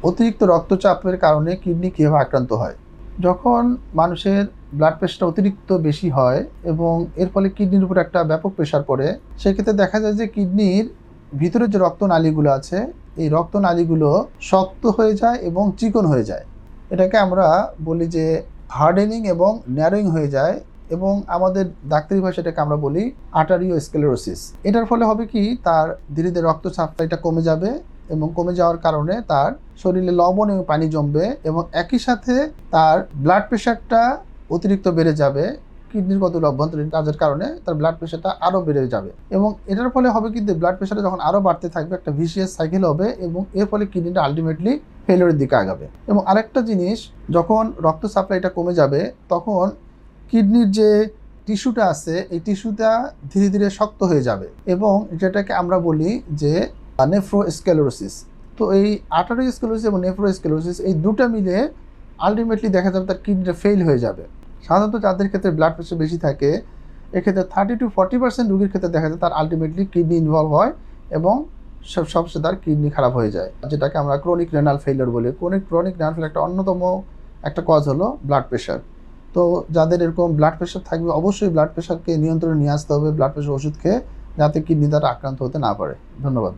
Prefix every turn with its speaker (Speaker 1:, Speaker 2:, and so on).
Speaker 1: অতিরিক্ত রক্তচাপের কারণে কিডনি কীভাবে আক্রান্ত হয়। যখন মানুষের ব্লাড প্রেশার অতিরিক্ত বেশি হয় এবং এর ফলে কিডনির উপর একটা ব্যাপক প্রেশার পড়ে, সেক্ষেত্রে দেখা যায় যে কিডনির ভিতরে যে রক্তনালীগুলো আছে, এই রক্তনালীগুলো শক্ত হয়ে যায় এবং চিকন হয়ে যায়। এটাকে আমরা বলি যে হার্ডেনিং এবং ন্যারোয়িং হয়ে যায়, এবং আমাদের ডাক্তারি ভাষায় এটাকে আমরা বলি আর্টারিওস্ক্লেরোসিস। এটার ফলে হবে কি, তার ধীরে ধীরে রক্তচাপটা এটা কমে যাবে এবং কমে যাওয়ার কারণে তার শরীরে লবণ এবং পানি জমবে এবং একই সাথে তার ব্লাড প্রেশারটা অতিরিক্ত বেড়ে যাবে। কিডনির কতগুলো অভ্যন্তরীণ কাজের কারণে তার ব্লাড প্রেশারটা আরও বেড়ে যাবে এবং এটার ফলে হবে কিন্তু ব্লাড প্রেশারটা যখন আরও বাড়তে থাকবে, একটা ভিসিয়াস সাইকেল হবে এবং এর ফলে কিডনিটা আলটিমেটলি ফেলিওরের দিকে আগাবে। এবং আরেকটা জিনিস, যখন রক্ত সাপ্লাইটা কমে যাবে তখন কিডনির যে টিস্যুটা আছে, এই টিস্যুটা ধীরে ধীরে শক্ত হয়ে যাবে এবং যেটাকে আমরা বলি যে নেফ্রোস্ক্লেরোসিস। তো এই আর্টারিওস্ক্লেরোসিস এবং নেফ্রোস্ক্লেরোসিস এই দুটো মিলে আলটিমেটলি দেখা যাবে তার কিডনিটা ফেল হয়ে যাবে। সাধারণত যাদের ক্ষেত্রে ব্লাড প্রেশার বেশি থাকে, এক্ষেত্রে 30-40% রোগীর ক্ষেত্রে দেখা যায় তার আলটিমেটলি কিডনি ইনভলভ হয় এবং সবচেয়ে তার কিডনি খারাপ হয়ে যায়, যেটাকে আমরা ক্রনিক রেনাল ফেলিওর বলি। ক্রনিক রেনাল ফেলিওর একটা অন্যতম একটা কজ হলো ব্লাড প্রেশার। তো যাদের এরকম ব্লাড প্রেশার থাকবে, অবশ্যই ব্লাড প্রেশারকে নিয়ন্ত্রণে নিয়ে আসতে হবে ব্লাড প্রেশার ওষুধ খেয়ে, যাতে কিডনি দ্বারা আক্রান্ত হতে না পারে। ধন্যবাদ।